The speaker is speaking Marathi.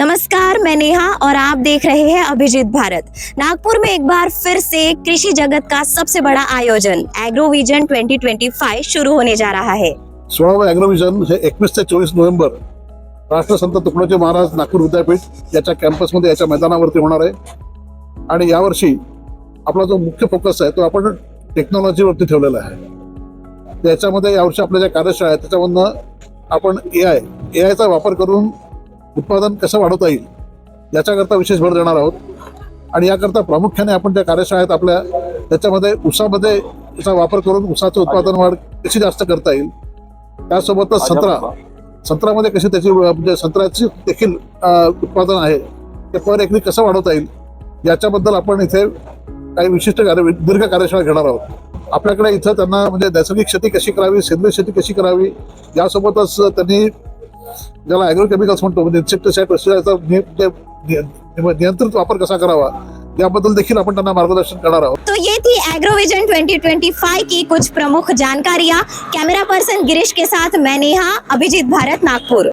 नमस्कार, मैं नेहा और आप देख रहे हैं अभिजीत भारत। नागपुर में एक बार फिर से कृषि जगत का सबसे बड़ा आयोजन एग्रोविजन 2025 शुरू होने जा रहा है। 16वे ॲग्रोव्हिजन हे 21 ते 24 नोव्हेंबर राष्ट्रसंत तुकडोजी महाराज नागपूर विद्यापीठ याच्या कॅम्पसमध्ये याच्या मैदानावरती होणार आहे। आणि यावर्षी आपला जो मुख्य फोकस आहे तो आपण टेक्नॉलॉजीवरती ठेवलेला आहे। त्याच्यामध्ये यावर्षी आपल्या ज्या कार्यशाळा आहेत त्याच्यामधनं आपण एआयचा वापर करून उत्पादन कसं वाढवता येईल याच्याकरता विशेष भर देणार आहोत। आणि याकरता प्रामुख्याने आपण ज्या कार्यशाळा आहेत आपल्या त्याच्यामध्ये ऊसामध्ये याचा वापर करून ऊसाचं उत्पादन वाढ कशी जास्त करता येईल, त्यासोबतच संत्र्यामध्ये कशी त्याची म्हणजे संत्र्याची देखील उत्पादन आहे ते पर एकरी कसं वाढवता येईल याच्याबद्दल आपण इथे काही विशिष्ट दीर्घ कार्यशाळा घेणार आहोत। आपल्याकडे इथं त्यांना म्हणजे नैसर्गिक शेती कशी करावी, सेंद्रिय शेती कशी करावी, यासोबतच त्यांनी ज्याला ॲग्रोकेमिकल्स म्हणतो म्हणजे इन्सेक्टिसाइड पेस्टिसाइडचा नियंत्रित वापर कसा करावा याबद्दल देखील आपण त्यांना मार्गदर्शन करणार आहोत। तो ये थी एग्रोविजन 2025 की कुछ प्रमुख जानकारियां। कैमरा पर्सन गिरीश के साथ मैं नेहा, अभिजीत भारत, नागपुर।